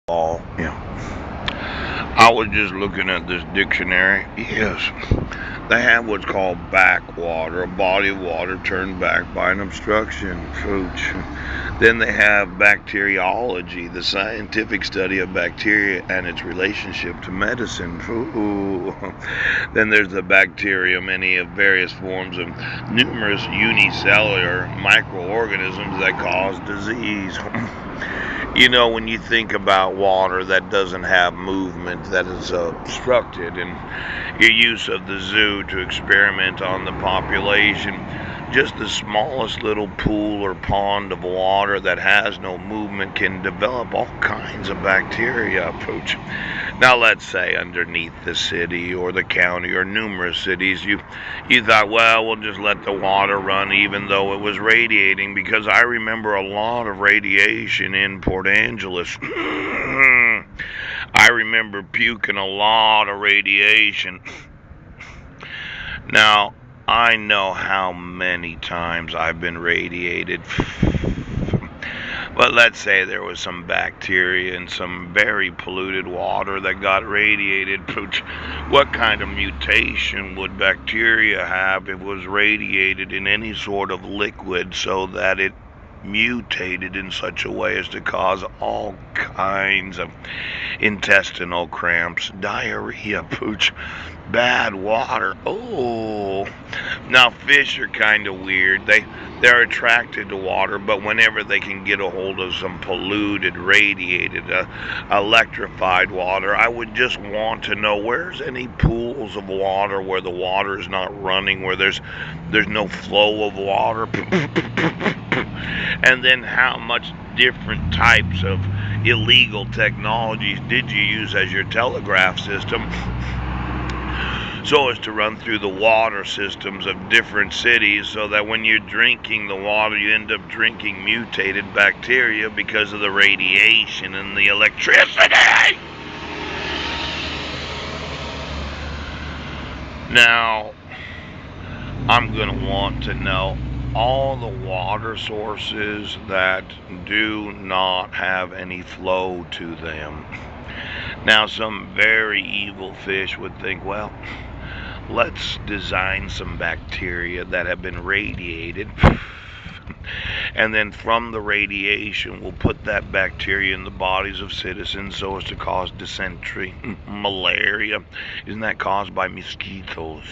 All, I was just looking at this dictionary. Yes, they have what's called backwater, a body of water turned back by an obstruction. Fooch. Then they have bacteriology, the scientific study of bacteria and its relationship to medicine. Ooh. Then there's the bacteria, many of various forms of numerous unicellular microorganisms that cause disease. When you think about water that doesn't have movement, that is obstructed, and your use of the zoo to experiment on the population, just the smallest little pool or pond of water that has no movement can develop all kinds of bacteria. Pooch. Now, let's say underneath the city or the county or numerous cities, you thought, well, we'll just let the water run even though it was radiating, because I remember a lot of radiation in Port Angeles. I remember puking a lot of radiation. Now, I know how many times I've been radiated. But let's say there was some bacteria in some very polluted water that got radiated. What kind of mutation would bacteria have if it was radiated in any sort of liquid so that it mutated in such a way as to cause all kinds of intestinal cramps, diarrhea, bad water? Oh, now fish are kind of weird. They're attracted to water, but whenever they can get a hold of some polluted, radiated, electrified water, I would just want to know where's any pools of water where the water is not running, where there's no flow of water. And then how much different types of illegal technologies did you use as your telegraph system so as to run through the water systems of different cities, so that when you're drinking the water, you end up drinking mutated bacteria because of the radiation and the electricity? Now, I'm going to want to know all the water sources that do not have any flow to them. Now, some very evil fish would think, well, let's design some bacteria that have been radiated, and then from the radiation we'll put that bacteria in the bodies of citizens so as to cause dysentery, malaria. Isn't that caused by mosquitoes?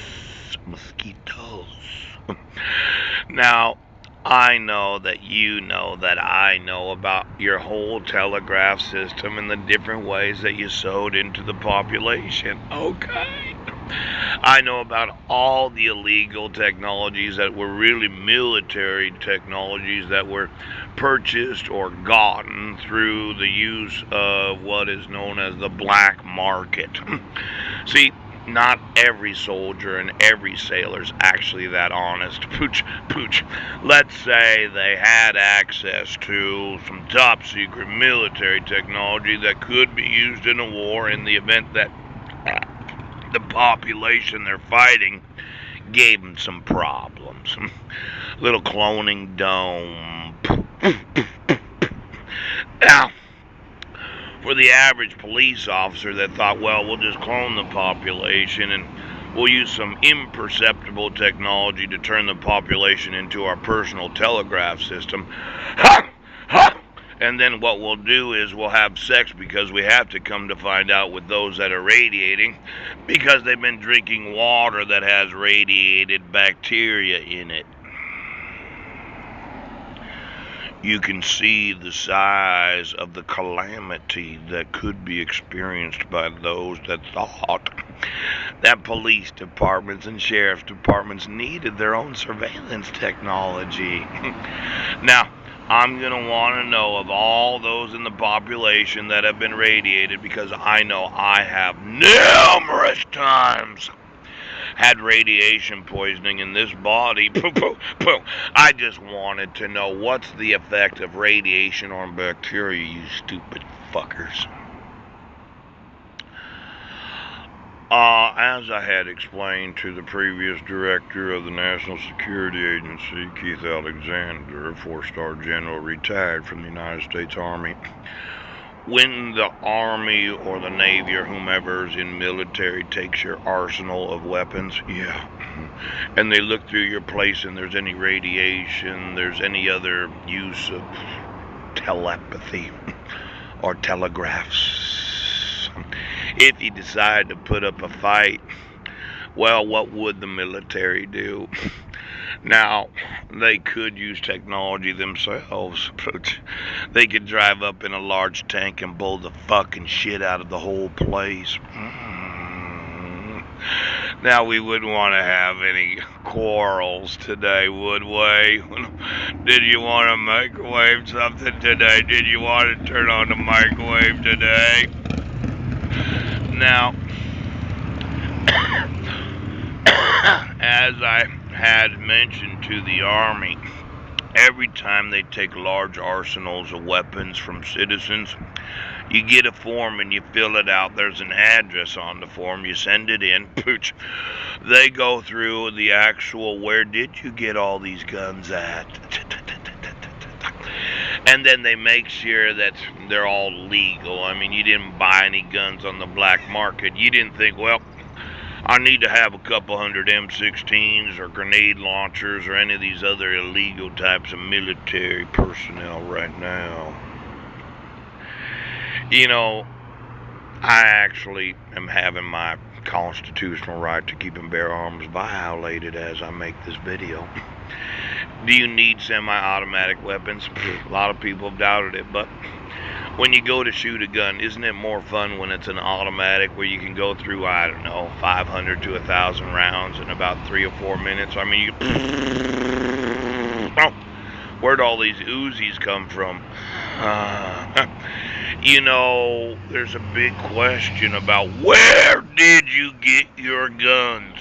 Now, I know that you know that I know about your whole telegraph system and the different ways that you sowed into the population. Okay. I know about all the illegal technologies that were really military technologies that were purchased or gotten through the use of what is known as the black market. See, not every soldier and every sailor is actually that honest. Pooch. Let's say they had access to some top secret military technology that could be used in a war in the event that the population they're fighting gave them some problems. Little cloning dome. Now, for the average police officer that thought, well, we'll just clone the population and we'll use some imperceptible technology to turn the population into our personal telegraph system. Ha! Ha! And then what we'll do is we'll have sex, because we have to come to find out with those that are radiating, because they've been drinking water that has radiated bacteria in it. You can see the size of the calamity that could be experienced by those that thought that police departments and sheriff's departments needed their own surveillance technology. Now, I'm going to want to know of all those in the population that have been radiated, because I know I have numerous times had radiation poisoning in this body. I just wanted to know, what's the effect of radiation on bacteria, you stupid fuckers. As I had explained to the previous director of the National Security Agency, Keith Alexander, 4-star general, retired from the United States Army, When the Army or the Navy or whomever's in military takes your arsenal of weapons, yeah, and they look through your place and there's any radiation, there's any other use of telepathy or telegraphs. If you decide to put up a fight, well, what would the military do? Now, they could use technology themselves, but they could drive up in a large tank and blow the fucking shit out of the whole place. Now, we wouldn't want to have any quarrels today, would we? Did you want to microwave something today? Did you want to turn on the microwave today? Now, as I had mentioned to the Army, every time they take large arsenals of weapons from citizens, you get a form and you fill it out. There's an address on the form. You send it in. Pooch. They go through the actual, where did you get all these guns at? And then they make sure that they're all legal. I mean, you didn't buy any guns on the black market. You didn't think, well, I need to have a couple hundred M16s or grenade launchers or any of these other illegal types of military personnel right now. You know, I actually am having my constitutional right to keep and bear arms violated as I make this video. Do you need semi-automatic weapons? A lot of people have doubted it, but when you go to shoot a gun, isn't it more fun when it's an automatic where you can go through, I don't know, 500 to 1,000 rounds in about 3 or 4 minutes? I mean, where'd all these Uzis come from? You know, there's a big question about where did you get your guns?